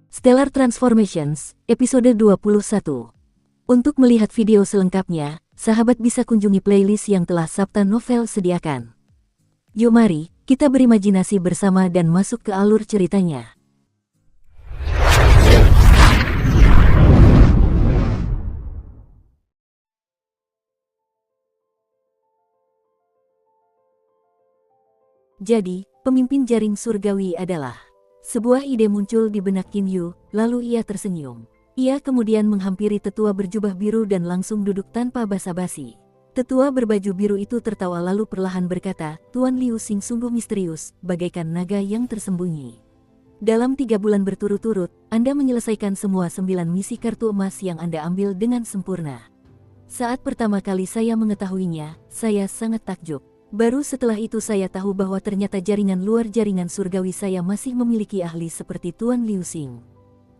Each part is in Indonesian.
Stellar Transformations, episode 21. Untuk melihat video selengkapnya, sahabat bisa kunjungi playlist yang telah Sabta Novel sediakan. Yuk mari, kita berimajinasi bersama dan masuk ke alur ceritanya. Jadi, pemimpin jaring surgawi adalah sebuah ide muncul di benak Qin Yu, lalu ia tersenyum. Ia kemudian menghampiri tetua berjubah biru dan langsung duduk tanpa basa-basi. Tetua berbaju biru itu tertawa lalu perlahan berkata, "Tuan Liu Xing sungguh misterius, bagaikan naga yang tersembunyi. Dalam 3 bulan berturut-turut, Anda menyelesaikan semua 9 misi kartu emas yang Anda ambil dengan sempurna. Saat pertama kali saya mengetahuinya, saya sangat takjub. Baru setelah itu saya tahu bahwa ternyata jaringan luar jaringan surgawi saya masih memiliki ahli seperti Tuan Liu Xing.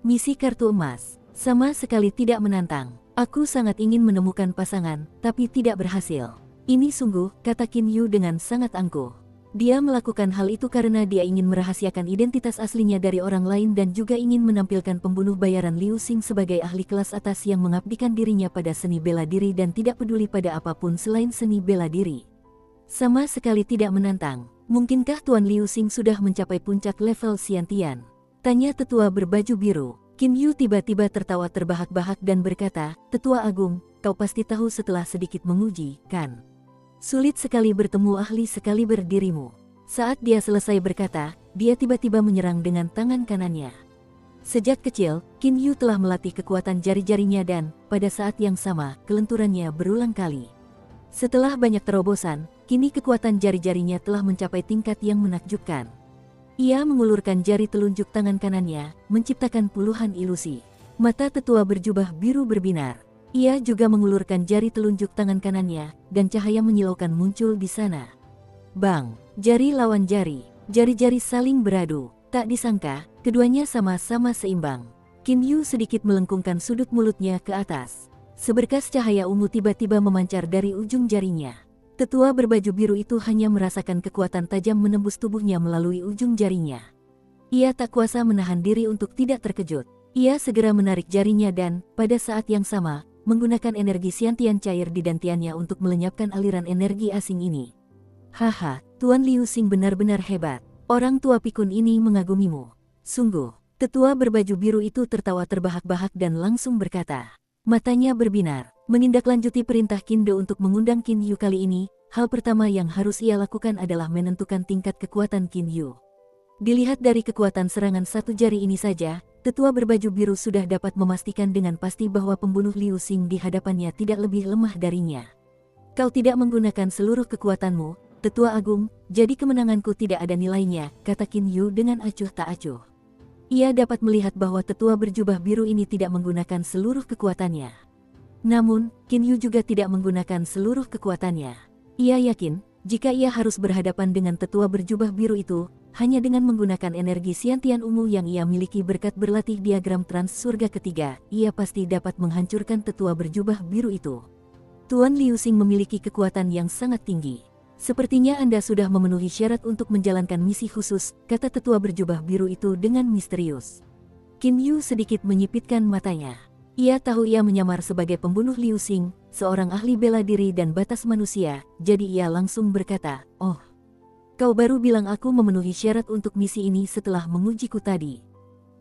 Misi kartu emas sama sekali tidak menantang. Aku sangat ingin menemukan pasangan, tapi tidak berhasil. Ini sungguh," kata Qin Yu dengan sangat angkuh. Dia melakukan hal itu karena dia ingin merahasiakan identitas aslinya dari orang lain dan juga ingin menampilkan pembunuh bayaran Liu Xing sebagai ahli kelas atas yang mengabdikan dirinya pada seni bela diri dan tidak peduli pada apapun selain seni bela diri. Sama sekali tidak menantang. "Mungkinkah Tuan Liu Xing sudah mencapai puncak level Xiantian?" tanya tetua berbaju biru. Qin Yu tiba-tiba tertawa terbahak-bahak dan berkata, "Tetua Agung, kau pasti tahu setelah sedikit menguji, kan? Sulit sekali bertemu ahli sekaliber dirimu." Saat dia selesai berkata, dia tiba-tiba menyerang dengan tangan kanannya. Sejak kecil, Qin Yu telah melatih kekuatan jari-jarinya dan, pada saat yang sama, kelenturannya berulang kali. Setelah banyak terobosan, kini kekuatan jari-jarinya telah mencapai tingkat yang menakjubkan. Ia mengulurkan jari telunjuk tangan kanannya, menciptakan puluhan ilusi. Mata tetua berjubah biru berbinar. Ia juga mengulurkan jari telunjuk tangan kanannya, dan cahaya menyilaukan muncul di sana. Bang! Jari lawan jari. Jari-jari saling beradu. Tak disangka, keduanya sama-sama seimbang. Qin Yu sedikit melengkungkan sudut mulutnya ke atas. Seberkas cahaya ungu tiba-tiba memancar dari ujung jarinya. Tetua berbaju biru itu hanya merasakan kekuatan tajam menembus tubuhnya melalui ujung jarinya. Ia tak kuasa menahan diri untuk tidak terkejut. Ia segera menarik jarinya dan, pada saat yang sama, menggunakan energi Xiantian cair di dantiannya untuk melenyapkan aliran energi asing ini. "Haha, Tuan Liu Xing benar-benar hebat. Orang tua pikun ini mengagumimu. Sungguh." Tetua berbaju biru itu tertawa terbahak-bahak dan langsung berkata. Matanya berbinar, menindaklanjuti perintah Qin Do untuk mengundang Qin Yu kali ini, hal pertama yang harus ia lakukan adalah menentukan tingkat kekuatan Qin Yu. Dilihat dari kekuatan serangan satu jari ini saja, tetua berbaju biru sudah dapat memastikan dengan pasti bahwa pembunuh Liu Xing di hadapannya tidak lebih lemah darinya. "Kau tidak menggunakan seluruh kekuatanmu, Tetua Agung, jadi kemenanganku tidak ada nilainya," kata Qin Yu dengan acuh tak acuh. Ia dapat melihat bahwa tetua berjubah biru ini tidak menggunakan seluruh kekuatannya. Namun, Qin Yu juga tidak menggunakan seluruh kekuatannya. Ia yakin, jika ia harus berhadapan dengan tetua berjubah biru itu, hanya dengan menggunakan energi Xiantian ungu yang ia miliki berkat berlatih diagram trans surga ketiga, ia pasti dapat menghancurkan tetua berjubah biru itu. "Tuan Liu Xing memiliki kekuatan yang sangat tinggi. Sepertinya Anda sudah memenuhi syarat untuk menjalankan misi khusus," kata tetua berjubah biru itu dengan misterius. Qin Yu sedikit menyipitkan matanya. Ia tahu ia menyamar sebagai pembunuh Liu Xing, seorang ahli bela diri dan batas manusia, jadi ia langsung berkata, "Oh, kau baru bilang aku memenuhi syarat untuk misi ini setelah mengujiku tadi.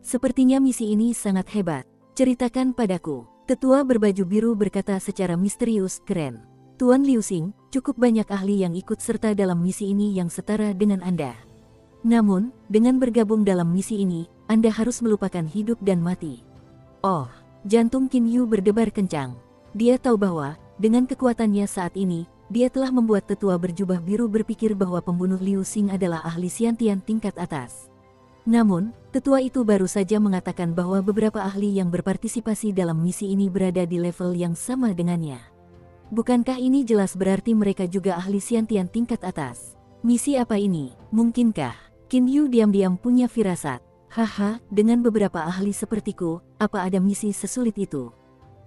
Sepertinya misi ini sangat hebat. Ceritakan padaku." Tetua berbaju biru berkata secara misterius, "Keren. Tuan Liu Xing, cukup banyak ahli yang ikut serta dalam misi ini yang setara dengan Anda. Namun, dengan bergabung dalam misi ini, Anda harus melupakan hidup dan mati." Oh, jantung Qin Yu berdebar kencang. Dia tahu bahwa, dengan kekuatannya saat ini, dia telah membuat tetua berjubah biru berpikir bahwa pembunuh Liu Xing adalah ahli Xiantian tingkat atas. Namun, tetua itu baru saja mengatakan bahwa beberapa ahli yang berpartisipasi dalam misi ini berada di level yang sama dengannya. Bukankah ini jelas berarti mereka juga ahli Xiantian tingkat atas? Misi apa ini? Mungkinkah? Qin Yu diam-diam punya firasat. "Haha, dengan beberapa ahli sepertiku, apa ada misi sesulit itu?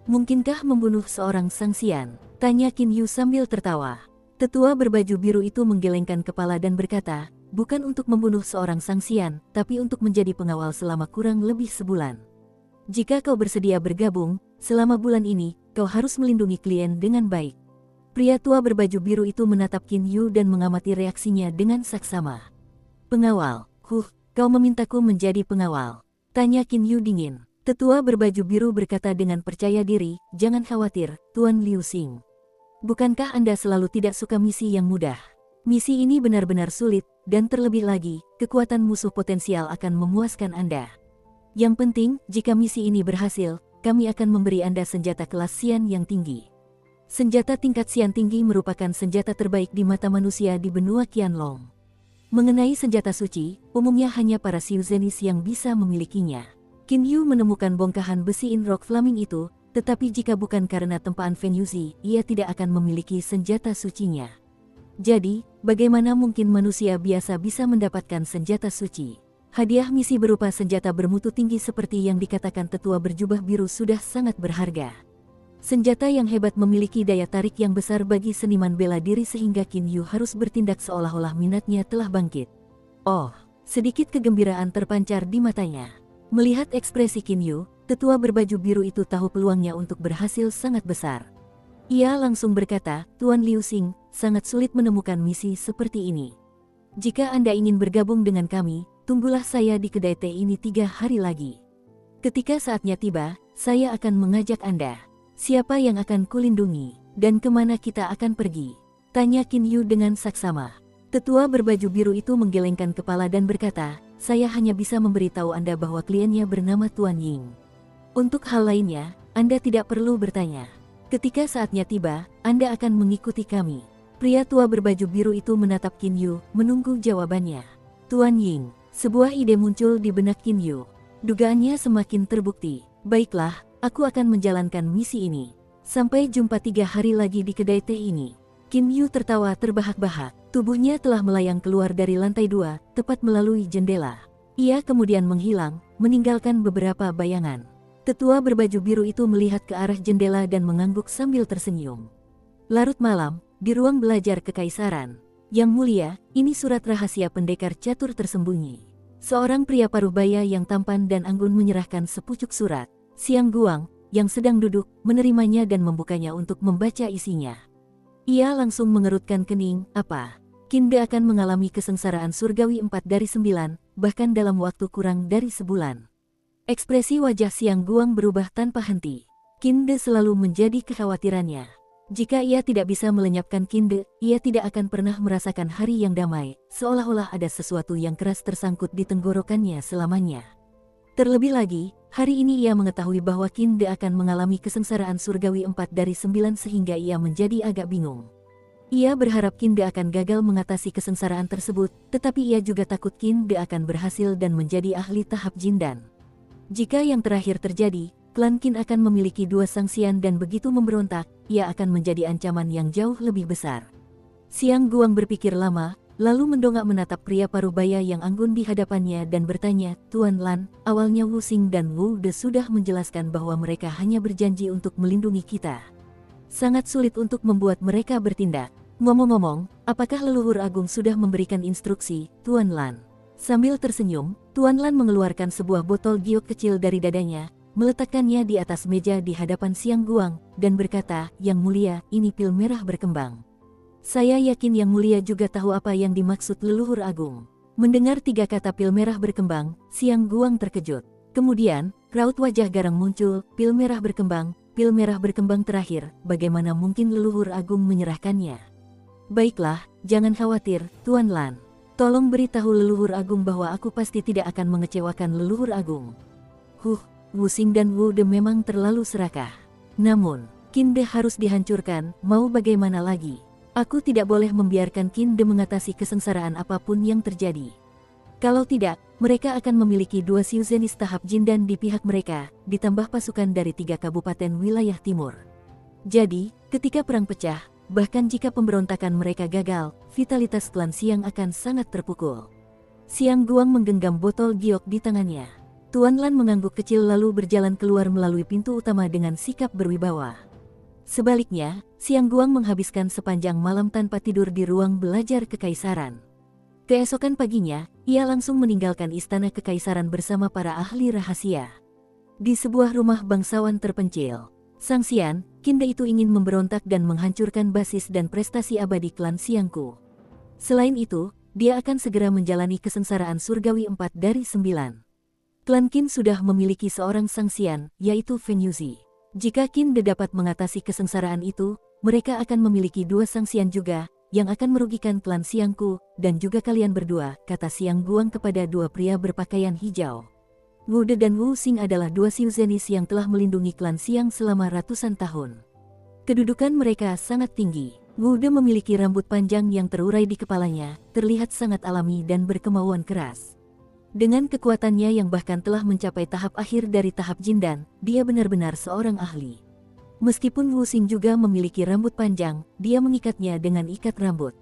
Mungkinkah membunuh seorang Sangxian?" tanya Qin Yu sambil tertawa. Tetua berbaju biru itu menggelengkan kepala dan berkata, bukan untuk membunuh seorang Sangxian, tapi untuk menjadi pengawal selama kurang lebih sebulan. Jika kau bersedia bergabung, selama bulan ini, kau harus melindungi klien dengan baik. Pria tua berbaju biru itu menatap Qin Yu dan mengamati reaksinya dengan saksama. Pengawal, kau memintaku menjadi pengawal? Tanya Qin Yu dingin. Tetua berbaju biru berkata dengan percaya diri, jangan khawatir, Tuan Liu Xing. Bukankah Anda selalu tidak suka misi yang mudah? Misi ini benar-benar sulit, dan terlebih lagi, kekuatan musuh potensial akan memuaskan Anda. Yang penting, jika misi ini berhasil, kami akan memberi Anda senjata kelas Xian yang tinggi. Senjata tingkat Xian tinggi merupakan senjata terbaik di mata manusia di benua Qianlong. Mengenai senjata suci, umumnya hanya para Xiuzenis yang bisa memilikinya. Qin Yu menemukan bongkahan besi Inrock Flaming itu, tetapi jika bukan karena tempaan Fen Yuzi, ia tidak akan memiliki senjata sucinya. Jadi, bagaimana mungkin manusia biasa bisa mendapatkan senjata suci? Hadiah misi berupa senjata bermutu tinggi seperti yang dikatakan tetua berjubah biru sudah sangat berharga. Senjata yang hebat memiliki daya tarik yang besar bagi seniman bela diri sehingga Qin Yu harus bertindak seolah-olah minatnya telah bangkit. Oh, sedikit kegembiraan terpancar di matanya. Melihat ekspresi Qin Yu, tetua berbaju biru itu tahu peluangnya untuk berhasil sangat besar. Ia langsung berkata, Tuan Liu Xing, sangat sulit menemukan misi seperti ini. Jika Anda ingin bergabung dengan kami, tunggulah saya di kedai teh ini 3 hari lagi. Ketika saatnya tiba, saya akan mengajak Anda. Siapa yang akan kulindungi, dan kemana kita akan pergi? Tanya Qin Yu dengan saksama. Tetua berbaju biru itu menggelengkan kepala dan berkata, saya hanya bisa memberitahu Anda bahwa kliennya bernama Tuan Ying. Untuk hal lainnya, Anda tidak perlu bertanya. Ketika saatnya tiba, Anda akan mengikuti kami. Pria tua berbaju biru itu menatap Qin Yu, menunggu jawabannya. Tuan Ying, sebuah ide muncul di benak Qin Yu. Dugaannya semakin terbukti. Baiklah, aku akan menjalankan misi ini. Sampai jumpa 3 hari lagi di kedai teh ini. Qin Yu tertawa terbahak-bahak. Tubuhnya telah melayang keluar dari lantai 2, tepat melalui jendela. Ia kemudian menghilang, meninggalkan beberapa bayangan. Tetua berbaju biru itu melihat ke arah jendela dan mengangguk sambil tersenyum. Larut malam, di ruang belajar kekaisaran. Yang mulia, ini surat rahasia pendekar catur tersembunyi. Seorang pria paruh baya yang tampan dan anggun menyerahkan sepucuk surat. Xiang Guang, yang sedang duduk, menerimanya dan membukanya untuk membaca isinya. Ia langsung mengerutkan kening, apa? Qin De akan mengalami kesengsaraan surgawi 4 dari 9, bahkan dalam waktu kurang dari sebulan. Ekspresi wajah Xiang Guang berubah tanpa henti. Qin De selalu menjadi kekhawatirannya. Jika ia tidak bisa melenyapkan Qin De, ia tidak akan pernah merasakan hari yang damai, seolah-olah ada sesuatu yang keras tersangkut di tenggorokannya selamanya. Terlebih lagi, hari ini ia mengetahui bahwa Qin De akan mengalami kesengsaraan surgawi 4 dari 9 sehingga ia menjadi agak bingung. Ia berharap Qin De akan gagal mengatasi kesengsaraan tersebut, tetapi ia juga takut Qin De akan berhasil dan menjadi ahli tahap Jindan. Jika yang terakhir terjadi, klan Qin akan memiliki 2 Sangxian dan begitu memberontak, ia akan menjadi ancaman yang jauh lebih besar. Xiang Guang berpikir lama, lalu mendongak menatap pria parubaya yang anggun di hadapannya dan bertanya, Tuan Lan, awalnya Wu Xing dan Wu De sudah menjelaskan bahwa mereka hanya berjanji untuk melindungi kita. Sangat sulit untuk membuat mereka bertindak. Ngomong-ngomong, apakah leluhur agung sudah memberikan instruksi, Tuan Lan? Sambil tersenyum, Tuan Lan mengeluarkan sebuah botol giok kecil dari dadanya, meletakkannya di atas meja di hadapan Xiang Guang, dan berkata, Yang mulia, ini pil merah berkembang. Saya yakin Yang mulia juga tahu apa yang dimaksud leluhur agung. Mendengar 3 kata pil merah berkembang, Xiang Guang terkejut. Kemudian, raut wajah garang muncul, pil merah berkembang terakhir, bagaimana mungkin leluhur agung menyerahkannya? Baiklah, jangan khawatir, Tuan Lan. Tolong beritahu leluhur agung bahwa aku pasti tidak akan mengecewakan leluhur agung. Wu Xing dan Wu De memang terlalu serakah. Namun, Qin De harus dihancurkan, mau bagaimana lagi? Aku tidak boleh membiarkan Qin De mengatasi kesengsaraan apapun yang terjadi. Kalau tidak, mereka akan memiliki 2 Xiuzenis tahap Jindan di pihak mereka, ditambah pasukan dari 3 kabupaten wilayah timur. Jadi, ketika perang pecah, bahkan jika pemberontakan mereka gagal, vitalitas klan Xiang akan sangat terpukul. Xiang Guang menggenggam botol giok di tangannya. Tuan Lan mengangguk kecil lalu berjalan keluar melalui pintu utama dengan sikap berwibawa. Sebaliknya, Xiang Guang menghabiskan sepanjang malam tanpa tidur di ruang belajar kekaisaran. Keesokan paginya, ia langsung meninggalkan istana kekaisaran bersama para ahli rahasia. Di sebuah rumah bangsawan terpencil, Sang Xian, Qinde itu ingin memberontak dan menghancurkan basis dan prestasi abadi klan Xiangku. Selain itu, dia akan segera menjalani kesengsaraan surgawi 4 dari 9. Klan Qin sudah memiliki seorang Sang Xian, yaitu Fen Yuzi. Jika Qinde dapat mengatasi kesengsaraan itu, mereka akan memiliki 2 Sang Xian juga, yang akan merugikan klan Xiangku, dan juga kalian berdua, kata Xiang Guang kepada 2 pria berpakaian hijau. Wu De dan Wu Xing adalah 2 Xiuzenis yang telah melindungi klan Xiang selama ratusan tahun. Kedudukan mereka sangat tinggi. Wu De memiliki rambut panjang yang terurai di kepalanya, terlihat sangat alami dan berkemauan keras. Dengan kekuatannya yang bahkan telah mencapai tahap akhir dari tahap Jindan, dia benar-benar seorang ahli. Meskipun Wu Xing juga memiliki rambut panjang, dia mengikatnya dengan ikat rambut.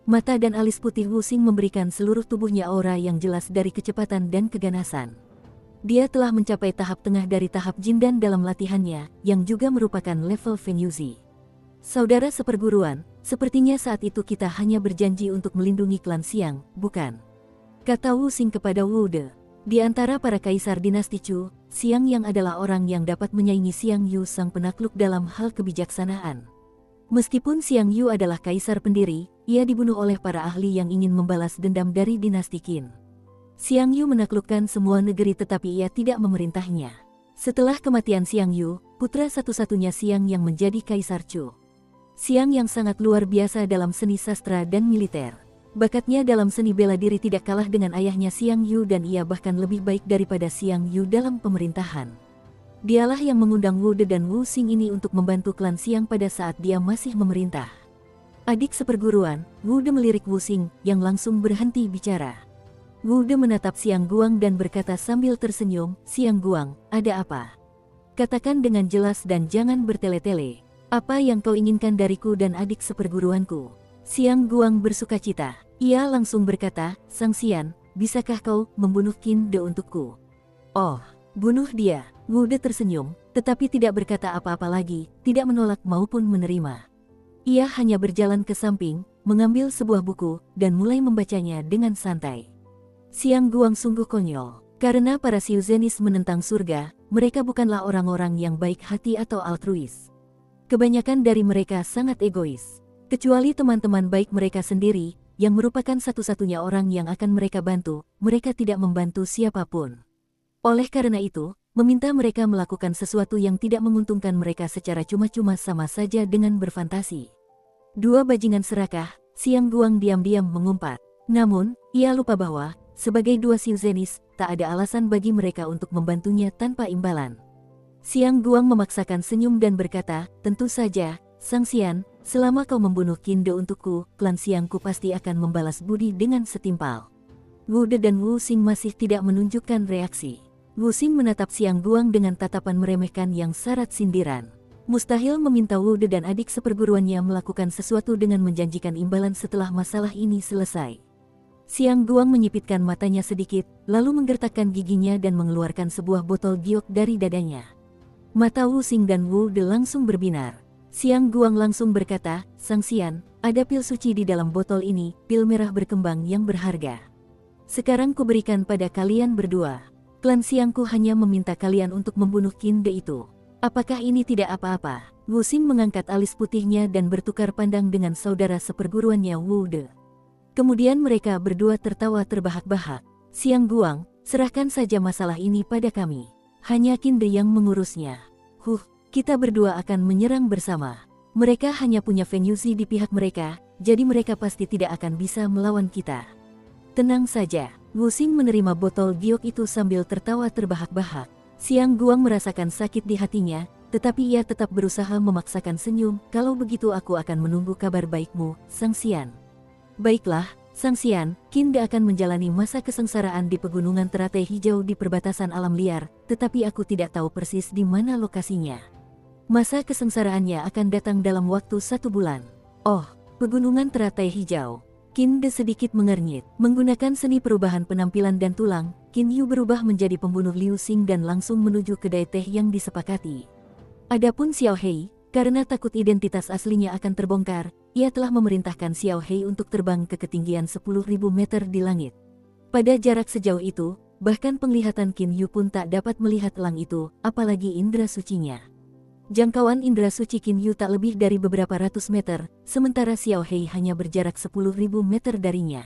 Mata dan alis putih Wu Xing memberikan seluruh tubuhnya aura yang jelas dari kecepatan dan keganasan. Dia telah mencapai tahap tengah dari tahap Jindan dalam latihannya, yang juga merupakan level Fen Yuzi. Saudara seperguruan, sepertinya saat itu kita hanya berjanji untuk melindungi klan Xiang, bukan? Kata Wu Xing kepada Wu De. Di antara para kaisar dinasti Chu, Xiang Yang adalah orang yang dapat menyaingi Xiang Yu sang penakluk dalam hal kebijaksanaan. Meskipun Xiang Yu adalah kaisar pendiri, ia dibunuh oleh para ahli yang ingin membalas dendam dari dinasti Qin. Xiang Yu menaklukkan semua negeri tetapi ia tidak memerintahnya. Setelah kematian Xiang Yu, putra satu-satunya Xiang Yang menjadi kaisar Chu. Xiang Yang sangat luar biasa dalam seni sastra dan militer. Bakatnya dalam seni bela diri tidak kalah dengan ayahnya Xiang Yu dan ia bahkan lebih baik daripada Xiang Yu dalam pemerintahan. Dialah yang mengundang Wu De dan Wu Xing ini untuk membantu klan Xiang pada saat dia masih memerintah. Adik seperguruan, Wu De melirik Wu Xing yang langsung berhenti bicara. Wu De menatap Xiang Guang dan berkata sambil tersenyum, Xiang Guang, ada apa? Katakan dengan jelas dan jangan bertele-tele. Apa yang kau inginkan dariku dan adik seperguruanku? Xiang Guang bersukacita. Ia langsung berkata, Sang Xian, bisakah kau membunuh Qinde untukku? Oh, bunuh dia. Wu De tersenyum, tetapi tidak berkata apa-apa lagi, tidak menolak maupun menerima. Ia hanya berjalan ke samping, mengambil sebuah buku, dan mulai membacanya dengan santai. Xiang Guang sungguh konyol. Karena para Xiuzenis menentang surga, mereka bukanlah orang-orang yang baik hati atau altruis. Kebanyakan dari mereka sangat egois. Kecuali teman-teman baik mereka sendiri, yang merupakan satu-satunya orang yang akan mereka bantu, mereka tidak membantu siapapun. Oleh karena itu, meminta mereka melakukan sesuatu yang tidak menguntungkan mereka secara cuma-cuma sama saja dengan berfantasi. 2 bajingan serakah, Xiang Guang diam-diam mengumpat. Namun, ia lupa bahwa, sebagai 2 Xiuzenis, tak ada alasan bagi mereka untuk membantunya tanpa imbalan. Xiang Guang memaksakan senyum dan berkata, tentu saja, Sang Xian, selama kau membunuh Qinde untukku, klan Xiangku pasti akan membalas budi dengan setimpal. Wu De dan Wu Xing masih tidak menunjukkan reaksi. Wu Xing menatap Xiang Guang dengan tatapan meremehkan yang syarat sindiran. Mustahil meminta Wu De dan adik seperguruannya melakukan sesuatu dengan menjanjikan imbalan setelah masalah ini selesai. Xiang Guang menyipitkan matanya sedikit, lalu menggertakkan giginya dan mengeluarkan sebuah botol giok dari dadanya. Mata Wu Xing dan Wu De langsung berbinar. Xiang Guang langsung berkata, Sang Xian, ada pil suci di dalam botol ini, pil merah berkembang yang berharga. Sekarang kuberikan pada kalian berdua. Klan Xiangku hanya meminta kalian untuk membunuh Qinde itu. Apakah ini tidak apa-apa? Wu Xing mengangkat alis putihnya dan bertukar pandang dengan saudara seperguruannya Wu De. Kemudian mereka berdua tertawa terbahak-bahak. Xiang Guang, serahkan saja masalah ini pada kami. Hanya Qinde yang mengurusnya. Kita berdua akan menyerang bersama. Mereka hanya punya Fen Yuzi di pihak mereka, jadi mereka pasti tidak akan bisa melawan kita. Tenang saja. Wu Xing menerima botol giok itu sambil tertawa terbahak-bahak. Xiang Guang merasakan sakit di hatinya, tetapi ia tetap berusaha memaksakan senyum. Kalau begitu aku akan menunggu kabar baikmu, Sang Xian. Baiklah, Sang Xian, Qinde akan menjalani masa kesengsaraan di pegunungan teratai hijau di perbatasan alam liar, tetapi aku tidak tahu persis di mana lokasinya. Masa kesengsaraannya akan datang dalam waktu 1 bulan. Oh, pegunungan teratai hijau. Qinde sedikit mengernyit. Menggunakan seni perubahan penampilan dan tulang, Qin Yu berubah menjadi pembunuh Liu Xing dan langsung menuju kedai teh yang disepakati. Adapun Xiao Hei, karena takut identitas aslinya akan terbongkar, ia telah memerintahkan Xiao Hei untuk terbang ke ketinggian 10.000 meter di langit. Pada jarak sejauh itu, bahkan penglihatan Qin Yu pun tak dapat melihat elang itu, apalagi indera sucinya. Jangkauan indera suci Qin Yu tak lebih dari beberapa ratus meter, sementara Xiao Hei hanya berjarak 10.000 meter darinya.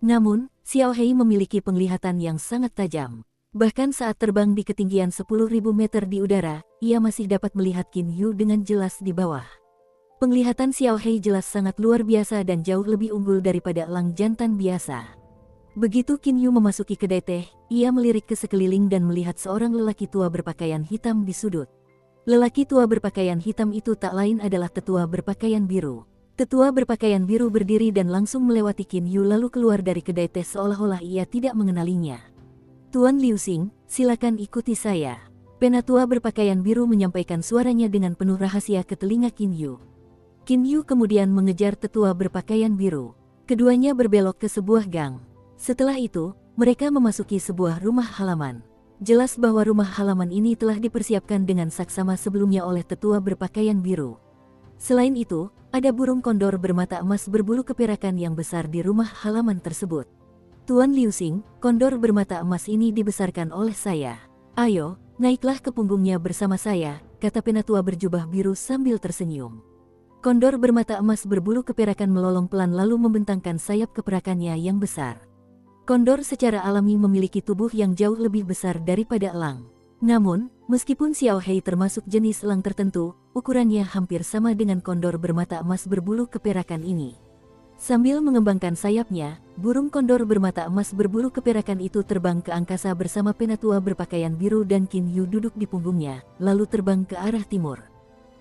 Namun, Xiao Hei memiliki penglihatan yang sangat tajam. Bahkan saat terbang di ketinggian 10.000 meter di udara, ia masih dapat melihat Qin Yu dengan jelas di bawah. Penglihatan Xiao Hei jelas sangat luar biasa dan jauh lebih unggul daripada elang jantan biasa. Begitu Qin Yu memasuki kedai teh, ia melirik ke sekeliling dan melihat seorang lelaki tua berpakaian hitam di sudut. Lelaki tua berpakaian hitam itu tak lain adalah tetua berpakaian biru. Tetua berpakaian biru berdiri dan langsung melewati Qin Yu lalu keluar dari kedai teh seolah-olah ia tidak mengenalinya. Tuan Liu Xing, silakan ikuti saya. Penatua berpakaian biru menyampaikan suaranya dengan penuh rahasia ke telinga Qin Yu. Qin Yu kemudian mengejar tetua berpakaian biru. Keduanya berbelok ke sebuah gang. Setelah itu, mereka memasuki sebuah rumah halaman. Jelas bahwa rumah halaman ini telah dipersiapkan dengan saksama sebelumnya oleh tetua berpakaian biru. Selain itu, ada burung kondor bermata emas berbulu keperakan yang besar di rumah halaman tersebut. Tuan Liu Xing, kondor bermata emas ini dibesarkan oleh saya. Ayo, naiklah ke punggungnya bersama saya, kata penatua berjubah biru sambil tersenyum. Kondor bermata emas berbulu keperakan melolong pelan lalu membentangkan sayap keperakannya yang besar. Kondor secara alami memiliki tubuh yang jauh lebih besar daripada elang. Namun, meskipun Xiao Hei termasuk jenis elang tertentu, ukurannya hampir sama dengan kondor bermata emas berbulu keperakan ini. Sambil mengembangkan sayapnya, burung kondor bermata emas berbulu keperakan itu terbang ke angkasa bersama penatua berpakaian biru dan Qin Yu duduk di punggungnya, lalu terbang ke arah timur.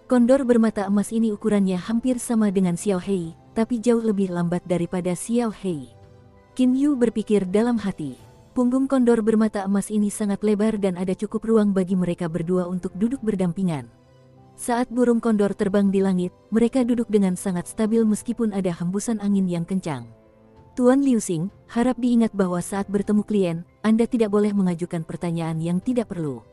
Kondor bermata emas ini ukurannya hampir sama dengan Xiao Hei, tapi jauh lebih lambat daripada Xiao Hei. Qin Yu berpikir dalam hati, punggung kondor bermata emas ini sangat lebar dan ada cukup ruang bagi mereka berdua untuk duduk berdampingan. Saat burung kondor terbang di langit, mereka duduk dengan sangat stabil meskipun ada hembusan angin yang kencang. Tuan Liu Xing, harap diingat bahwa saat bertemu klien, Anda tidak boleh mengajukan pertanyaan yang tidak perlu.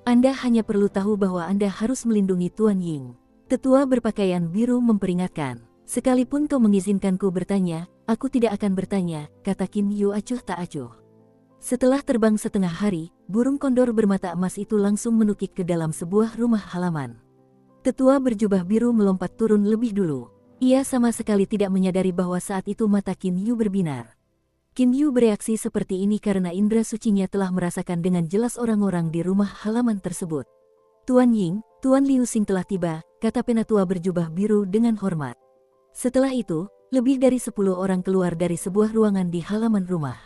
Anda hanya perlu tahu bahwa Anda harus melindungi Tuan Ying. Tetua berpakaian biru memperingatkan. Sekalipun kau mengizinkanku bertanya, aku tidak akan bertanya, kata Qin Yu acuh tak acuh. Setelah terbang setengah hari, burung kondor bermata emas itu langsung menukik ke dalam sebuah rumah halaman. Tetua berjubah biru melompat turun lebih dulu. Ia sama sekali tidak menyadari bahwa saat itu mata Qin Yu berbinar. Qin Yu bereaksi seperti ini karena indera sucinya telah merasakan dengan jelas orang-orang di rumah halaman tersebut. Tuan Ying, Tuan Liu Xing telah tiba, kata penatua berjubah biru dengan hormat. Setelah itu, lebih dari 10 orang keluar dari sebuah ruangan di halaman rumah.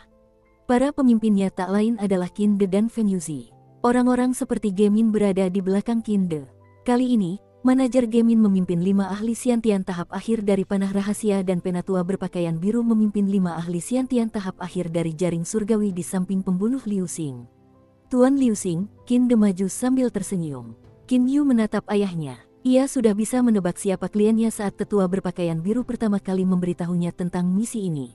Para pemimpinnya tak lain adalah Qin De dan Feng Yuzi. Orang-orang seperti Gemin berada di belakang Qin De. Kali ini, manajer Gemin memimpin 5 ahli Xiantian tahap akhir dari panah rahasia dan penatua berpakaian biru memimpin 5 ahli Xiantian tahap akhir dari jaring surgawi di samping pembunuh Liu Xing. Tuan Liu Xing, Qin De maju sambil tersenyum. Qin Yu menatap ayahnya. Ia sudah bisa menebak siapa kliennya saat tetua berpakaian biru pertama kali memberitahunya tentang misi ini.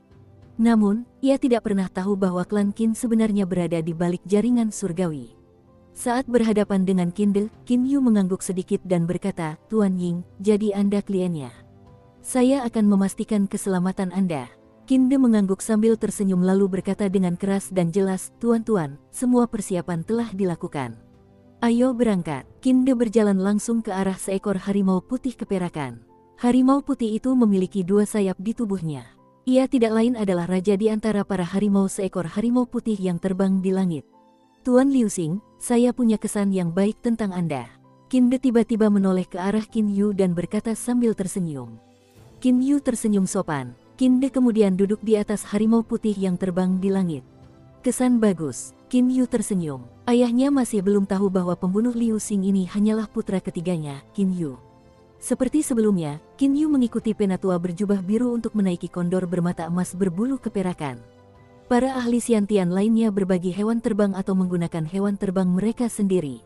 Namun, ia tidak pernah tahu bahwa klan Qin sebenarnya berada di balik jaringan surgawi. Saat berhadapan dengan Qin De, Qin Yu mengangguk sedikit dan berkata, Tuan Ying, jadi Anda kliennya. Saya akan memastikan keselamatan Anda. Qin De mengangguk sambil tersenyum lalu berkata dengan keras dan jelas, Tuan-tuan, semua persiapan telah dilakukan. Ayo berangkat. Qin De berjalan langsung ke arah seekor harimau putih keperakan. Harimau putih itu memiliki 2 sayap di tubuhnya. Ia tidak lain adalah raja di antara para harimau, seekor harimau putih yang terbang di langit. Tuan Liu Xing, saya punya kesan yang baik tentang Anda. Qin De tiba-tiba menoleh ke arah Qin Yu dan berkata sambil tersenyum. Qin Yu tersenyum sopan. Qin De kemudian duduk di atas harimau putih yang terbang di langit. Kesan bagus. Qin Yu tersenyum. Ayahnya masih belum tahu bahwa pembunuh Liu Xing ini hanyalah putra ketiganya, Qin Yu. Seperti sebelumnya, Qin Yu mengikuti penatua berjubah biru untuk menaiki kondor bermata emas berbulu keperakan. Para ahli Xiantian lainnya berbagi hewan terbang atau menggunakan hewan terbang mereka sendiri.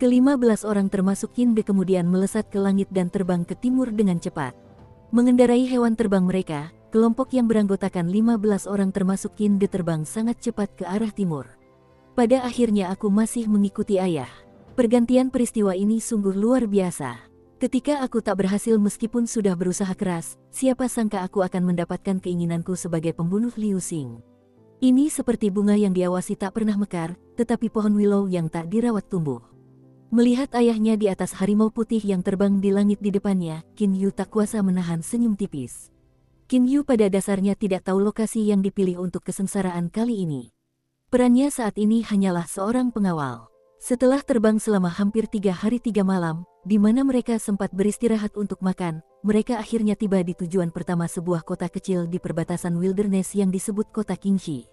Ke-15 orang termasuk Qin De kemudian melesat ke langit dan terbang ke timur dengan cepat. Mengendarai hewan terbang mereka, kelompok yang beranggotakan 15 orang termasuk Qin De terbang sangat cepat ke arah timur. Pada akhirnya aku masih mengikuti ayah. Pergantian peristiwa ini sungguh luar biasa. Ketika aku tak berhasil meskipun sudah berusaha keras, siapa sangka aku akan mendapatkan keinginanku sebagai pembunuh Liu Xing. Ini seperti bunga yang diawasi tak pernah mekar, tetapi pohon willow yang tak dirawat tumbuh. Melihat ayahnya di atas harimau putih yang terbang di langit di depannya, Qin Yu tak kuasa menahan senyum tipis. Qin Yu pada dasarnya tidak tahu lokasi yang dipilih untuk kesengsaraan kali ini. Perannya saat ini hanyalah seorang pengawal. Setelah terbang selama hampir 3 hari 3 malam, di mana mereka sempat beristirahat untuk makan, mereka akhirnya tiba di tujuan pertama, sebuah kota kecil di perbatasan wilderness yang disebut kota Qingxi.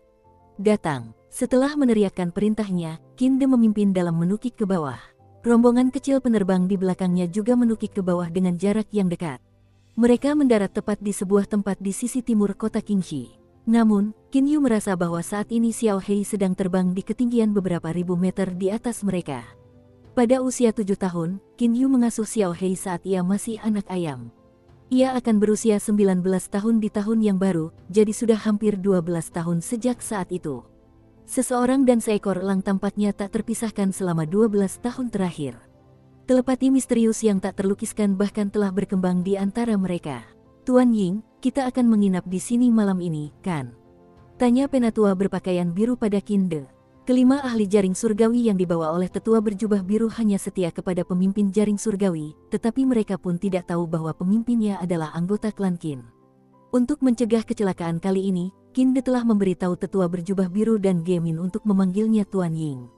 Datang. Setelah meneriakkan perintahnya, Qin De memimpin dalam menukik ke bawah. Rombongan kecil penerbang di belakangnya juga menukik ke bawah dengan jarak yang dekat. Mereka mendarat tepat di sebuah tempat di sisi timur kota Qingxi. Namun, Qin Yu merasa bahwa saat ini Xiao Hei sedang terbang di ketinggian beberapa ribu meter di atas mereka. Pada usia 7 tahun, Qin Yu mengasuh Xiao Hei saat ia masih anak ayam. Ia akan berusia 19 tahun di tahun yang baru, jadi sudah hampir 12 tahun sejak saat itu. Seseorang dan seekor elang tampaknya tak terpisahkan selama 12 tahun terakhir. Telepati misterius yang tak terlukiskan bahkan telah berkembang di antara mereka. Tuan Ying, kita akan menginap di sini malam ini, kan? Tanya penatua berpakaian biru pada Qin De. Kelima ahli jaring surgawi yang dibawa oleh tetua berjubah biru hanya setia kepada pemimpin jaring surgawi, tetapi mereka pun tidak tahu bahwa pemimpinnya adalah anggota klan Qin. Untuk mencegah kecelakaan kali ini, Qin De telah memberitahu tetua berjubah biru dan Gemin untuk memanggilnya Tuan Ying.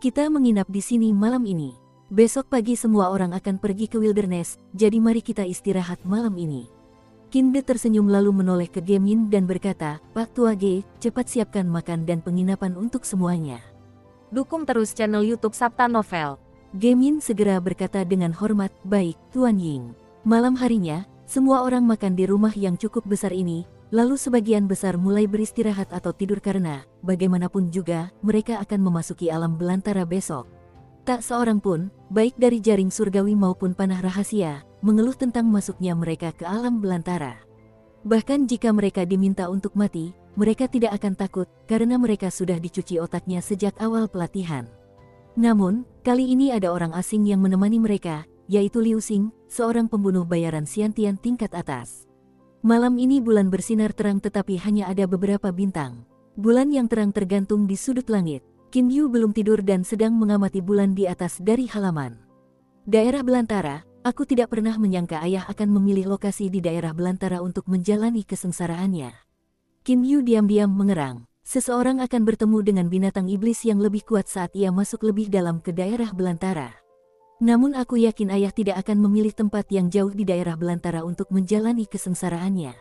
Kita menginap di sini malam ini. Besok pagi semua orang akan pergi ke wilderness, jadi mari kita istirahat malam ini. Qin De tersenyum lalu menoleh ke Gemin dan berkata, Pak Tua Ge, cepat siapkan makan dan penginapan untuk semuanya. Dukung terus channel YouTube Sabta Novel. Gemin segera berkata dengan hormat, baik, Tuan Ying. Malam harinya, semua orang makan di rumah yang cukup besar ini, lalu sebagian besar mulai beristirahat atau tidur karena, bagaimanapun juga, mereka akan memasuki alam belantara besok. Tak seorang pun, baik dari jaring surgawi maupun panah rahasia, mengeluh tentang masuknya mereka ke alam belantara. Bahkan jika mereka diminta untuk mati, mereka tidak akan takut, karena mereka sudah dicuci otaknya sejak awal pelatihan. Namun, kali ini ada orang asing yang menemani mereka, yaitu Liu Xing, seorang pembunuh bayaran Xiantian tingkat atas. Malam ini bulan bersinar terang tetapi hanya ada beberapa bintang. Bulan yang terang tergantung di sudut langit. Qin Yu belum tidur dan sedang mengamati bulan di atas dari halaman. Daerah belantara, aku tidak pernah menyangka ayah akan memilih lokasi di daerah belantara untuk menjalani kesengsaraannya. Qin Yu diam-diam mengerang. Seseorang akan bertemu dengan binatang iblis yang lebih kuat saat ia masuk lebih dalam ke daerah belantara. Namun aku yakin ayah tidak akan memilih tempat yang jauh di daerah belantara untuk menjalani kesengsaraannya.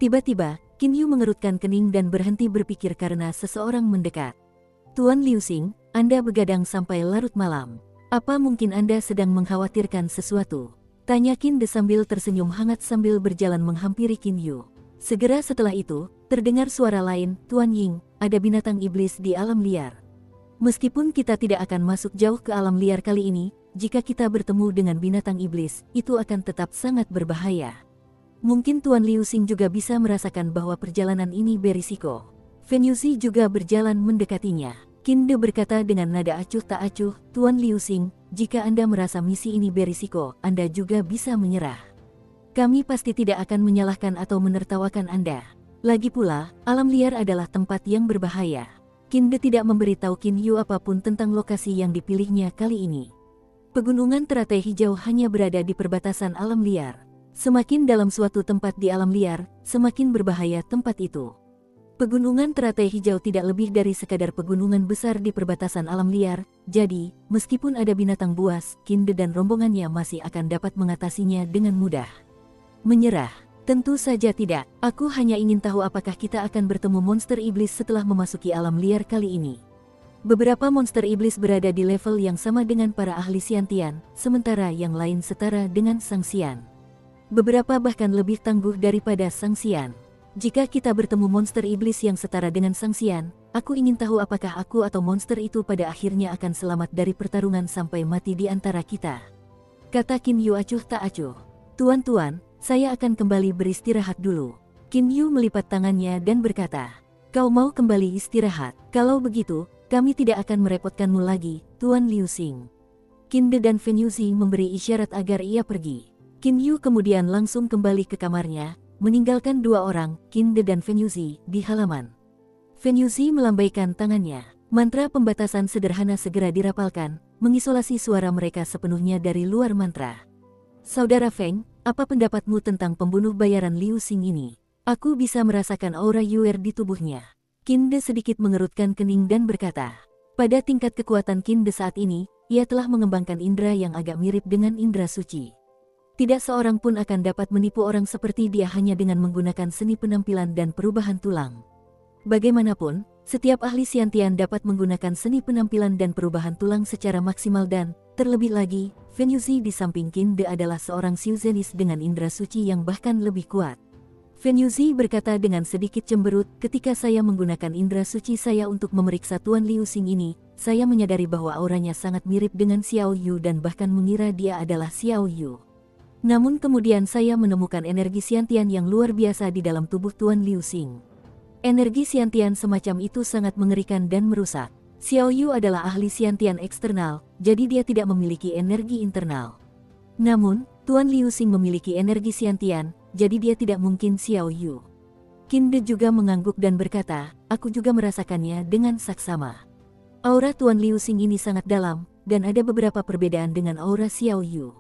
Tiba-tiba, Qin Yu mengerutkan kening dan berhenti berpikir karena seseorang mendekat. Tuan Liu Xing, Anda begadang sampai larut malam. Apa mungkin Anda sedang mengkhawatirkan sesuatu? Tanya Qin De sambil tersenyum hangat sambil berjalan menghampiri Qin Yu. Segera setelah itu, terdengar suara lain, Tuan Ying, ada binatang iblis di alam liar. Meskipun kita tidak akan masuk jauh ke alam liar kali ini, jika kita bertemu dengan binatang iblis, itu akan tetap sangat berbahaya. Mungkin Tuan Liu Xing juga bisa merasakan bahwa perjalanan ini berisiko. Fen Yuxi juga berjalan mendekatinya. Qin De berkata dengan nada acuh tak acuh, Tuan Liu Xing, jika Anda merasa misi ini berisiko, Anda juga bisa menyerah. Kami pasti tidak akan menyalahkan atau menertawakan Anda. Lagi pula, alam liar adalah tempat yang berbahaya. Qin De tidak memberitahu Qin Yu apapun tentang lokasi yang dipilihnya kali ini. Pegunungan teratai hijau hanya berada di perbatasan alam liar. Semakin dalam suatu tempat di alam liar, semakin berbahaya tempat itu. Pegunungan teratai hijau tidak lebih dari sekadar pegunungan besar di perbatasan alam liar, jadi, meskipun ada binatang buas, Qin De dan rombongannya masih akan dapat mengatasinya dengan mudah. Menyerah? Tentu saja tidak, aku hanya ingin tahu apakah kita akan bertemu monster iblis setelah memasuki alam liar kali ini. Beberapa monster iblis berada di level yang sama dengan para ahli Xiantian, sementara yang lain setara dengan Sang Xian. Beberapa bahkan lebih tangguh daripada Sang Xian. Jika kita bertemu monster iblis yang setara dengan Sang Xian, aku ingin tahu apakah aku atau monster itu pada akhirnya akan selamat dari pertarungan sampai mati di antara kita. Kata Qin Yu acuh tak acuh. Tuan-tuan, saya akan kembali beristirahat dulu. Qin Yu melipat tangannya dan berkata, kau mau kembali istirahat? Kalau begitu, kami tidak akan merepotkanmu lagi, Tuan Liu Xing. Qin De dan Fen Yuzi memberi isyarat agar ia pergi. Qin Yu kemudian langsung kembali ke kamarnya, meninggalkan dua orang, Qin De dan Fen Yuzi, di halaman. Fen Yuzi melambaikan tangannya. Mantra pembatasan sederhana segera dirapalkan, mengisolasi suara mereka sepenuhnya dari luar mantra. Saudara Feng, apa pendapatmu tentang pembunuh bayaran Liu Xing ini? Aku bisa merasakan aura Yuer di tubuhnya. Qin De sedikit mengerutkan kening dan berkata, pada tingkat kekuatan Qin De saat ini, ia telah mengembangkan indera yang agak mirip dengan indera suci. Tidak seorang pun akan dapat menipu orang seperti dia hanya dengan menggunakan seni penampilan dan perubahan tulang. Bagaimanapun, setiap ahli Xiantian dapat menggunakan seni penampilan dan perubahan tulang secara maksimal dan, terlebih lagi, Fen Yuzi di samping Qin De adalah seorang Xiuzenis dengan indera suci yang bahkan lebih kuat. Fen Yuzi berkata dengan sedikit cemberut, ketika saya menggunakan indera suci saya untuk memeriksa Tuan Liu Xing ini, saya menyadari bahwa auranya sangat mirip dengan Xiao Yu dan bahkan mengira dia adalah Xiao Yu. Namun kemudian saya menemukan energi Xiantian yang luar biasa di dalam tubuh Tuan Liu Xing. Energi Xiantian semacam itu sangat mengerikan dan merusak. Xiao Yu adalah ahli Xiantian eksternal, jadi dia tidak memiliki energi internal. Namun, Tuan Liu Xing memiliki energi Xiantian, jadi dia tidak mungkin Xiao Yu. Qin De juga mengangguk dan berkata, aku juga merasakannya dengan saksama. Aura Tuan Liu Xing ini sangat dalam, dan ada beberapa perbedaan dengan aura Xiao Yu.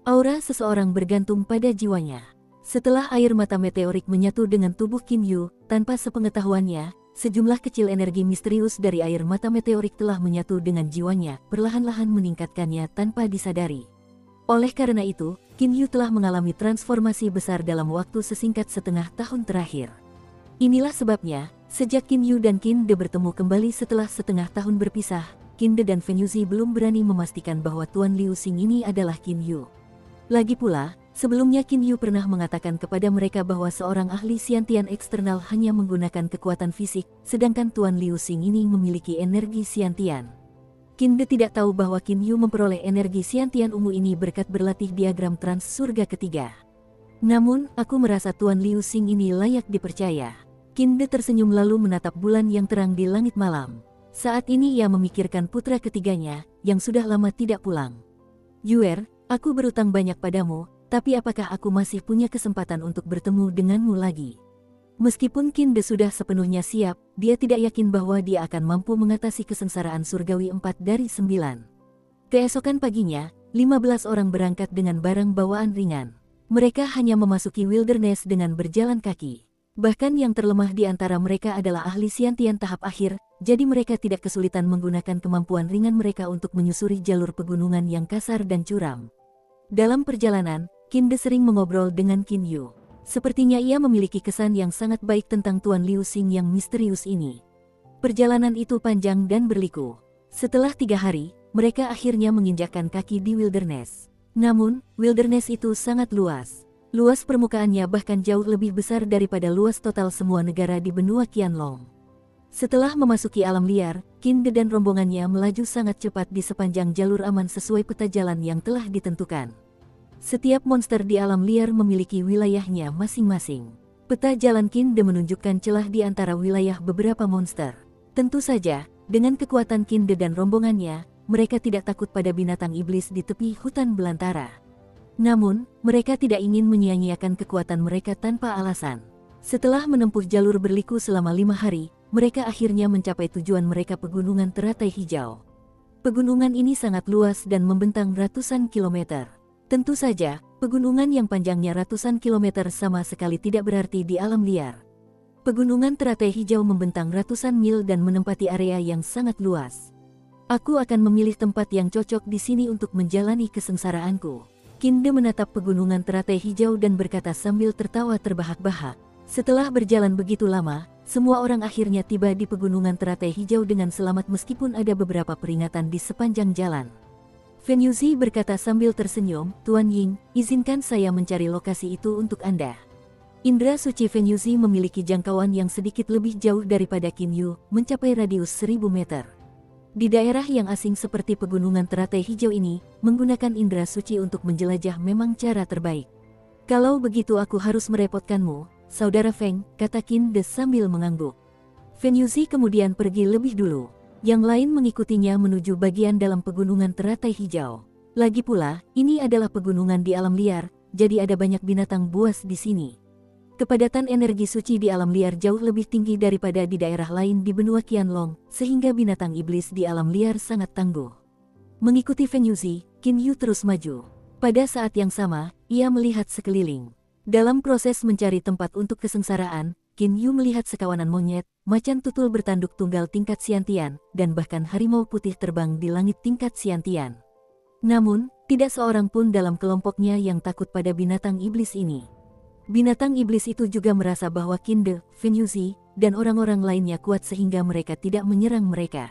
Aura seseorang bergantung pada jiwanya. Setelah air mata meteorik menyatu dengan tubuh Qin Yu, tanpa sepengetahuannya, sejumlah kecil energi misterius dari air mata meteorik telah menyatu dengan jiwanya, perlahan-lahan meningkatkannya tanpa disadari. Oleh karena itu, Qin Yu telah mengalami transformasi besar dalam waktu sesingkat setengah tahun terakhir. Inilah sebabnya, sejak Qin Yu dan Qin De bertemu kembali setelah setengah tahun berpisah, Qin De dan Fen Yuzi belum berani memastikan bahwa Tuan Liu Xing ini adalah Qin Yu. Lagi pula, sebelumnya Qin Yu pernah mengatakan kepada mereka bahwa seorang ahli Xiantian eksternal hanya menggunakan kekuatan fisik, sedangkan Tuan Liu Xing ini memiliki energi Xiantian. Qin De tidak tahu bahwa Qin Yu memperoleh energi Xiantian ungu ini berkat berlatih diagram trans surga ketiga. Namun, aku merasa Tuan Liu Xing ini layak dipercaya. Qin De tersenyum lalu menatap bulan yang terang di langit malam. Saat ini ia memikirkan putra ketiganya, yang sudah lama tidak pulang. Yuer, aku berutang banyak padamu, tapi apakah aku masih punya kesempatan untuk bertemu denganmu lagi? Meskipun Qin De sudah sepenuhnya siap, dia tidak yakin bahwa dia akan mampu mengatasi kesengsaraan surgawi 4 dari 9. Keesokan paginya, 15 orang berangkat dengan barang bawaan ringan. Mereka hanya memasuki wilderness dengan berjalan kaki. Bahkan yang terlemah di antara mereka adalah ahli Xiantian tahap akhir, jadi mereka tidak kesulitan menggunakan kemampuan ringan mereka untuk menyusuri jalur pegunungan yang kasar dan curam. Dalam perjalanan, Qin De sering mengobrol dengan Qin Yu. Sepertinya ia memiliki kesan yang sangat baik tentang Tuan Liu Xing yang misterius ini. Perjalanan itu panjang dan berliku. Setelah 3 hari, mereka akhirnya menginjakkan kaki di wilderness. Namun, wilderness itu sangat luas. Luas permukaannya bahkan jauh lebih besar daripada luas total semua negara di benua Qianlong. Setelah memasuki alam liar, Qin De dan rombongannya melaju sangat cepat di sepanjang jalur aman sesuai peta jalan yang telah ditentukan. Setiap monster di alam liar memiliki wilayahnya masing-masing. Peta jalan Qin De menunjukkan celah di antara wilayah beberapa monster. Tentu saja, dengan kekuatan Qin De dan rombongannya, mereka tidak takut pada binatang iblis di tepi hutan belantara. Namun, mereka tidak ingin menyia-nyiakan kekuatan mereka tanpa alasan. Setelah menempuh jalur berliku selama 5 hari, mereka akhirnya mencapai tujuan mereka, Pegunungan Teratai Hijau. Pegunungan ini sangat luas dan membentang ratusan kilometer. Tentu saja, pegunungan yang panjangnya ratusan kilometer sama sekali tidak berarti di alam liar. Pegunungan Teratai Hijau membentang ratusan mil dan menempati area yang sangat luas. Aku akan memilih tempat yang cocok di sini untuk menjalani kesengsaraanku. Qin De menatap Pegunungan Teratai Hijau dan berkata sambil tertawa terbahak-bahak. Setelah berjalan begitu lama, semua orang akhirnya tiba di Pegunungan Teratai Hijau dengan selamat meskipun ada beberapa peringatan di sepanjang jalan. Fen Yuzi berkata sambil tersenyum, Tuan Ying, izinkan saya mencari lokasi itu untuk Anda. Indra suci Fen Yuzi memiliki jangkauan yang sedikit lebih jauh daripada Qin Yu, mencapai radius 1000 meter. Di daerah yang asing seperti Pegunungan Teratai Hijau ini, menggunakan indra suci untuk menjelajah memang cara terbaik. Kalau begitu aku harus merepotkanmu, Saudara Feng, kata Qin De sambil mengangguk. Fen Yuzi kemudian pergi lebih dulu. Yang lain mengikutinya menuju bagian dalam Pegunungan Teratai Hijau. Lagi pula, ini adalah pegunungan di alam liar, jadi ada banyak binatang buas di sini. Kepadatan energi suci di alam liar jauh lebih tinggi daripada di daerah lain di benua Qianlong, sehingga binatang iblis di alam liar sangat tangguh. Mengikuti Feng Yuzi, Qin Yu terus maju. Pada saat yang sama, ia melihat sekeliling. Dalam proses mencari tempat untuk kesengsaraan, Qin Yu melihat sekawanan monyet, macan tutul bertanduk tunggal tingkat Xiantian, dan bahkan harimau putih terbang di langit tingkat Xiantian. Namun, tidak seorang pun dalam kelompoknya yang takut pada binatang iblis ini. Binatang iblis itu juga merasa bahwa Qin De, Feng Yuzi, dan orang-orang lainnya kuat sehingga mereka tidak menyerang mereka.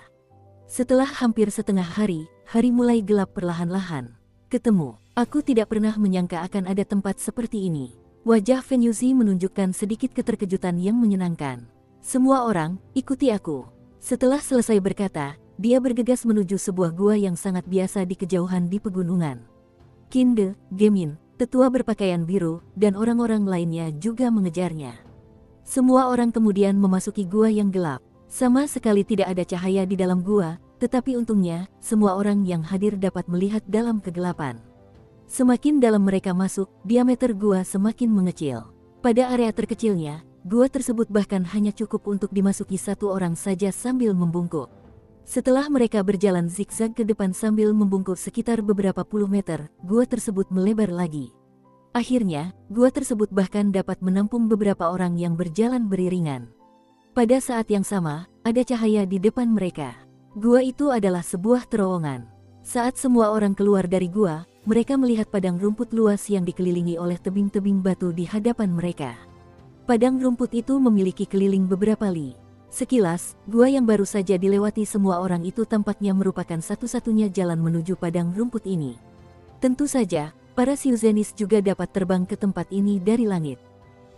Setelah hampir setengah hari, hari mulai gelap perlahan-lahan. Ketemu, aku tidak pernah menyangka akan ada tempat seperti ini. Wajah Feng Yuzi menunjukkan sedikit keterkejutan yang menyenangkan. Semua orang, ikuti aku. Setelah selesai berkata, dia bergegas menuju sebuah gua yang sangat biasa di kejauhan di pegunungan. Qin De, Gemin, tetua berpakaian biru, dan orang-orang lainnya juga mengejarnya. Semua orang kemudian memasuki gua yang gelap. Sama sekali tidak ada cahaya di dalam gua, tetapi untungnya, semua orang yang hadir dapat melihat dalam kegelapan. Semakin dalam mereka masuk, diameter gua semakin mengecil. Pada area terkecilnya, gua tersebut bahkan hanya cukup untuk dimasuki satu orang saja sambil membungkuk. Setelah mereka berjalan zigzag ke depan sambil membungkuk sekitar beberapa puluh meter, gua tersebut melebar lagi. Akhirnya, gua tersebut bahkan dapat menampung beberapa orang yang berjalan beriringan. Pada saat yang sama, ada cahaya di depan mereka. Gua itu adalah sebuah terowongan. Saat semua orang keluar dari gua, mereka melihat padang rumput luas yang dikelilingi oleh tebing-tebing batu di hadapan mereka. Padang rumput itu memiliki keliling beberapa li. Sekilas, gua yang baru saja dilewati semua orang itu tampaknya merupakan satu-satunya jalan menuju padang rumput ini. Tentu saja, para Siuzenis juga dapat terbang ke tempat ini dari langit.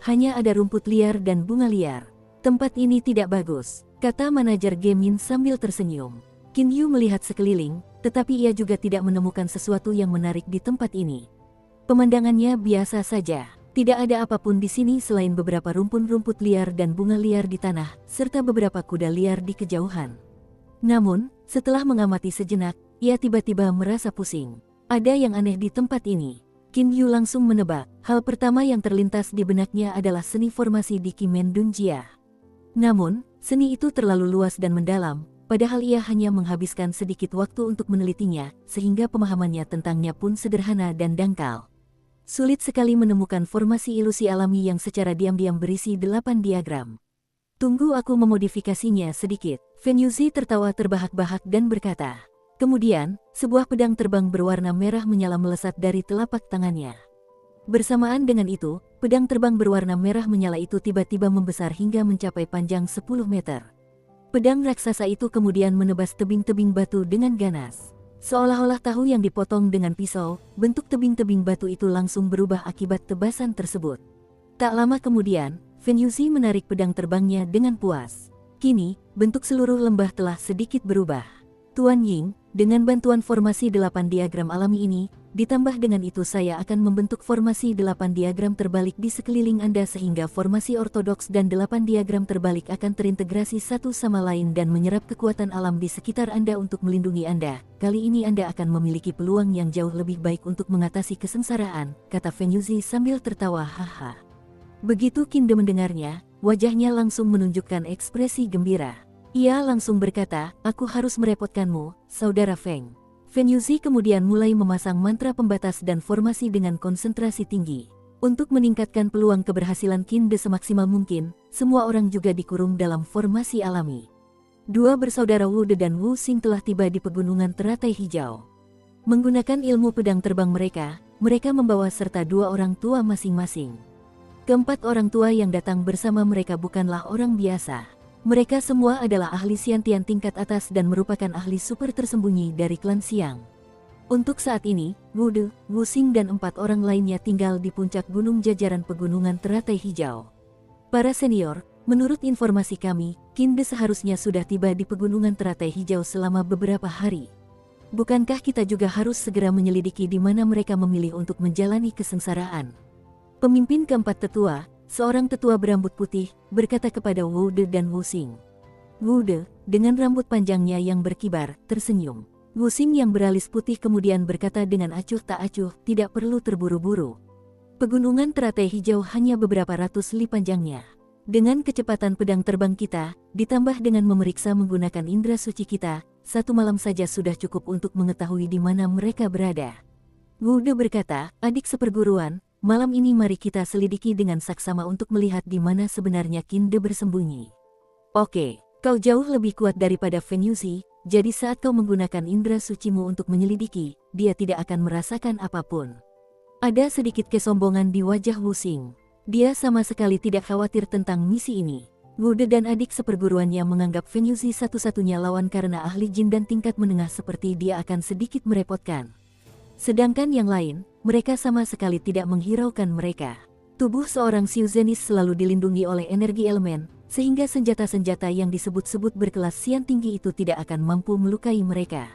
Hanya ada rumput liar dan bunga liar. Tempat ini tidak bagus, kata manajer Gemin sambil tersenyum. Qin Yu melihat sekeliling, tetapi ia juga tidak menemukan sesuatu yang menarik di tempat ini. Pemandangannya biasa saja. Tidak ada apapun di sini selain beberapa rumpun-rumput liar dan bunga liar di tanah, serta beberapa kuda liar di kejauhan. Namun, setelah mengamati sejenak, ia tiba-tiba merasa pusing. Ada yang aneh di tempat ini. Qin Yu langsung menebak, hal pertama yang terlintas di benaknya adalah seni formasi di Qimen Dunjia. Namun, seni itu terlalu luas dan mendalam, padahal ia hanya menghabiskan sedikit waktu untuk menelitinya, sehingga pemahamannya tentangnya pun sederhana dan dangkal. Sulit sekali menemukan formasi ilusi alami yang secara diam-diam berisi 8 diagram. Tunggu aku memodifikasinya sedikit. Feng Yuzi tertawa terbahak-bahak dan berkata. Kemudian, sebuah pedang terbang berwarna merah menyala melesat dari telapak tangannya. Bersamaan dengan itu, pedang terbang berwarna merah menyala itu tiba-tiba membesar hingga mencapai panjang 10 meter. Pedang raksasa itu kemudian menebas tebing-tebing batu dengan ganas. Seolah-olah tahu yang dipotong dengan pisau, bentuk tebing-tebing batu itu langsung berubah akibat tebasan tersebut. Tak lama kemudian, Feng Yuzi menarik pedang terbangnya dengan puas. Kini, bentuk seluruh lembah telah sedikit berubah. Tuan Ying, dengan bantuan formasi 8 diagram alami ini, ditambah dengan itu saya akan membentuk formasi 8 diagram terbalik di sekeliling Anda sehingga formasi ortodoks dan 8 diagram terbalik akan terintegrasi satu sama lain dan menyerap kekuatan alam di sekitar Anda untuk melindungi Anda. Kali ini Anda akan memiliki peluang yang jauh lebih baik untuk mengatasi kesengsaraan, kata Feng Yuzi sambil tertawa haha. Begitu Qin De mendengarnya, wajahnya langsung menunjukkan ekspresi gembira. Ia langsung berkata, aku harus merepotkanmu, saudara Feng. Feng Yuzi kemudian mulai memasang mantra pembatas dan formasi dengan konsentrasi tinggi. Untuk meningkatkan peluang keberhasilan Qin De semaksimal mungkin, semua orang juga dikurung dalam formasi alami. Dua bersaudara Wu De dan Wu Xing telah tiba di pegunungan teratai hijau. Menggunakan ilmu pedang terbang mereka membawa serta 2 orang tua masing-masing. Keempat orang tua yang datang bersama mereka bukanlah orang biasa. Mereka semua adalah ahli Xiantian tingkat atas dan merupakan ahli super tersembunyi dari klan Xiang. Untuk saat ini, Wu De, Wu Xing dan 4 orang lainnya tinggal di puncak gunung jajaran pegunungan teratai hijau. Para senior, menurut informasi kami, Qin De seharusnya sudah tiba di pegunungan teratai hijau selama beberapa hari. Bukankah kita juga harus segera menyelidiki di mana mereka memilih untuk menjalani kesengsaraan? Pemimpin keempat tetua, seorang tetua berambut putih, berkata kepada Wu De dan Wu Xing. Wu De, dengan rambut panjangnya yang berkibar, tersenyum. Wuxing yang beralis putih kemudian berkata dengan acuh tak acuh, tidak perlu terburu-buru. Pegunungan teratai hijau hanya beberapa ratus li panjangnya. Dengan kecepatan pedang terbang kita, ditambah dengan memeriksa menggunakan indera suci kita, 1 malam saja sudah cukup untuk mengetahui di mana mereka berada. Wu De berkata, adik seperguruan, malam ini mari kita selidiki dengan saksama untuk melihat di mana sebenarnya Qin De bersembunyi. Oke, kau jauh lebih kuat daripada Fen Yuxi, jadi saat kau menggunakan indera sucimu untuk menyelidiki, dia tidak akan merasakan apapun. Ada sedikit kesombongan di wajah Wuxing. Dia sama sekali tidak khawatir tentang misi ini. Wu De dan adik seperguruannya menganggap Fen Yuxi satu-satunya lawan karena ahli jin dan tingkat menengah seperti dia akan sedikit merepotkan. Sedangkan yang lain, mereka sama sekali tidak menghiraukan mereka. Tubuh seorang Xiu Zhenist selalu dilindungi oleh energi elemen, sehingga senjata-senjata yang disebut-sebut berkelas Xian tinggi itu tidak akan mampu melukai mereka.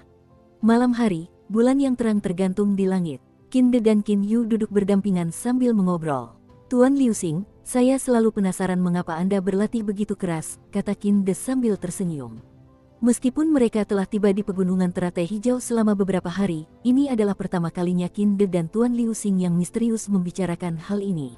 Malam hari, bulan yang terang tergantung di langit. Qin De dan Qin Yu duduk berdampingan sambil mengobrol. Tuan Liuxing, saya selalu penasaran mengapa Anda berlatih begitu keras, kata Qin De sambil tersenyum. Meskipun mereka telah tiba di pegunungan teratai hijau selama beberapa hari, ini adalah pertama kalinya Qin De dan Tuan Liuxing yang misterius membicarakan hal ini.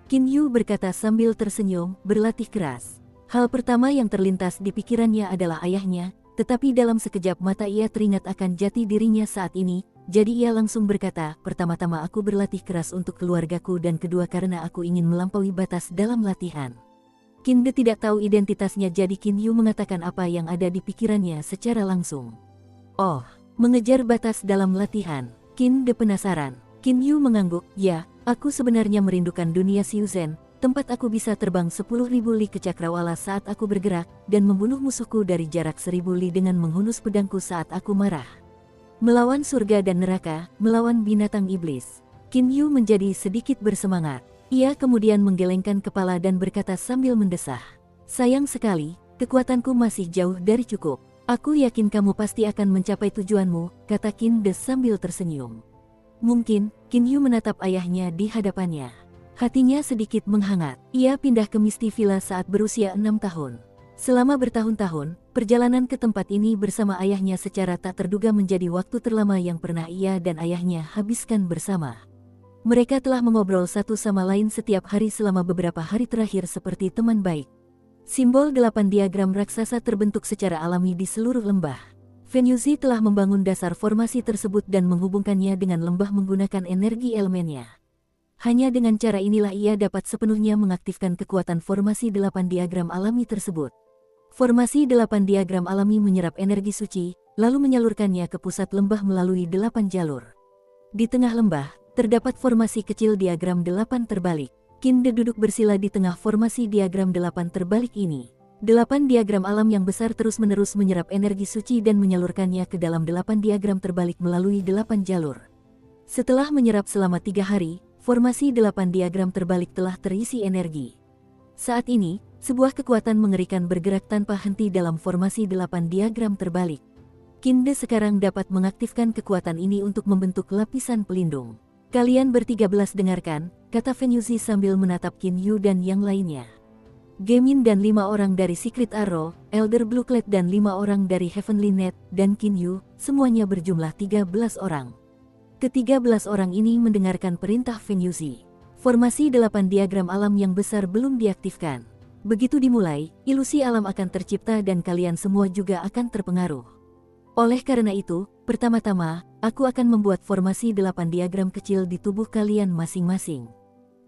Qin Yu berkata sambil tersenyum, berlatih keras. Hal pertama yang terlintas di pikirannya adalah ayahnya, tetapi dalam sekejap mata ia teringat akan jati dirinya saat ini, jadi ia langsung berkata, pertama-tama aku berlatih keras untuk keluargaku dan kedua karena aku ingin melampaui batas dalam latihan. Qin De tidak tahu identitasnya jadi Qin Yu mengatakan apa yang ada di pikirannya secara langsung. Oh, mengejar batas dalam latihan. Qin De penasaran. Qin Yu mengangguk, ya, aku sebenarnya merindukan dunia Xiu Zhen, tempat aku bisa terbang 10.000 li ke cakrawala saat aku bergerak, dan membunuh musuhku dari jarak 1.000 li dengan menghunus pedangku saat aku marah. Melawan surga dan neraka, melawan binatang iblis. Qin Yu menjadi sedikit bersemangat. Ia kemudian menggelengkan kepala dan berkata sambil mendesah. Sayang sekali, kekuatanku masih jauh dari cukup. Aku yakin kamu pasti akan mencapai tujuanmu, kata Qin De sambil tersenyum. Mungkin, Qin Yu menatap ayahnya di hadapannya. Hatinya sedikit menghangat. Ia pindah ke Misty Villa saat berusia 6 tahun. Selama bertahun-tahun, perjalanan ke tempat ini bersama ayahnya secara tak terduga menjadi waktu terlama yang pernah ia dan ayahnya habiskan bersama. Mereka telah mengobrol satu sama lain setiap hari selama beberapa hari terakhir seperti teman baik. Simbol 8 diagram raksasa terbentuk secara alami di seluruh lembah. Fen Yuxi telah membangun dasar formasi tersebut dan menghubungkannya dengan lembah menggunakan energi elemennya. Hanya dengan cara inilah ia dapat sepenuhnya mengaktifkan kekuatan formasi 8 diagram alami tersebut. Formasi 8 diagram alami menyerap energi suci, lalu menyalurkannya ke pusat lembah melalui 8 jalur. Di tengah lembah, terdapat formasi kecil diagram 8 terbalik. Qin De duduk bersila di tengah formasi diagram 8 terbalik ini. 8 diagram alam yang besar terus-menerus menyerap energi suci dan menyalurkannya ke dalam 8 diagram terbalik melalui 8 jalur. Setelah menyerap selama 3 hari, formasi 8 diagram terbalik telah terisi energi. Saat ini, sebuah kekuatan mengerikan bergerak tanpa henti dalam formasi 8 diagram terbalik. Qin De sekarang dapat mengaktifkan kekuatan ini untuk membentuk lapisan pelindung. Kalian bertiga belas dengarkan, kata Fen Yuxi sambil menatap Qin Yu dan yang lainnya. Gemin dan 5 orang dari Secret Arrow, Elder Blueclad dan 5 orang dari Heavenly Net, dan Qin Yu, semuanya berjumlah 13 orang. Ke-13 orang ini mendengarkan perintah Fen Yuxi. Formasi 8 diagram alam yang besar belum diaktifkan. Begitu dimulai, ilusi alam akan tercipta dan kalian semua juga akan terpengaruh. Oleh karena itu, pertama-tama, aku akan membuat formasi 8 diagram kecil di tubuh kalian masing-masing.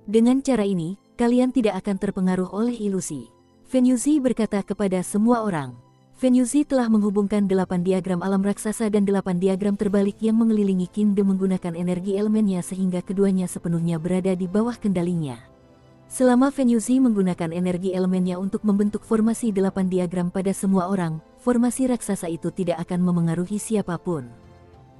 Dengan cara ini, kalian tidak akan terpengaruh oleh ilusi. Fen Yuxi berkata kepada semua orang. Fen Yuxi telah menghubungkan 8 diagram alam raksasa dan 8 diagram terbalik yang mengelilingi Qin De menggunakan energi elemennya sehingga keduanya sepenuhnya berada di bawah kendalinya. Selama Fen Yuxi menggunakan energi elemennya untuk membentuk formasi 8 diagram pada semua orang, formasi raksasa itu tidak akan memengaruhi siapapun.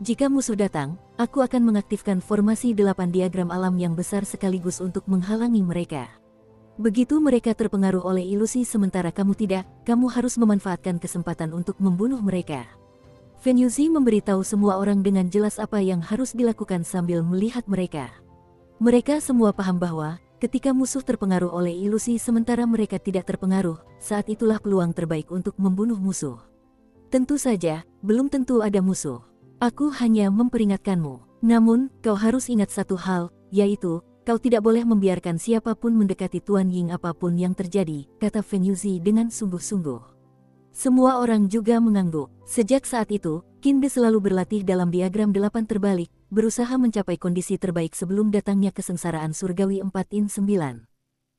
Jika musuh datang, aku akan mengaktifkan formasi 8 diagram alam yang besar sekaligus untuk menghalangi mereka. Begitu mereka terpengaruh oleh ilusi sementara kamu tidak, kamu harus memanfaatkan kesempatan untuk membunuh mereka. Fen Yuxi memberitahu semua orang dengan jelas apa yang harus dilakukan sambil melihat mereka. Mereka semua paham bahwa, ketika musuh terpengaruh oleh ilusi sementara mereka tidak terpengaruh, saat itulah peluang terbaik untuk membunuh musuh. Tentu saja, belum tentu ada musuh. Aku hanya memperingatkanmu. Namun, kau harus ingat satu hal, yaitu, kau tidak boleh membiarkan siapapun mendekati Tuan Ying apapun yang terjadi, kata Feng Yuzi dengan sungguh-sungguh. Semua orang juga mengangguk. Sejak saat itu, Qin De selalu berlatih dalam diagram 8 terbalik, berusaha mencapai kondisi terbaik sebelum datangnya kesengsaraan surgawi 4-9.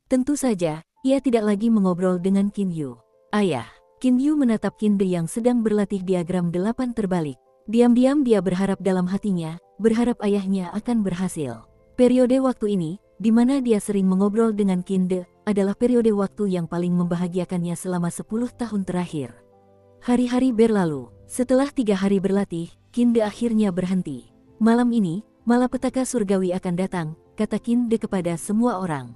Tentu saja, ia tidak lagi mengobrol dengan Qin Yu. Ayah, Qin Yu menatap Qin De yang sedang berlatih diagram 8 terbalik. Diam-diam dia berharap dalam hatinya, berharap ayahnya akan berhasil. Periode waktu ini, di mana dia sering mengobrol dengan Qin De, adalah periode waktu yang paling membahagiakannya selama 10 tahun terakhir. Hari-hari berlalu, setelah 3 hari berlatih, Qin De akhirnya berhenti. Malam ini, malapetaka surgawi akan datang, kata Qin De kepada semua orang.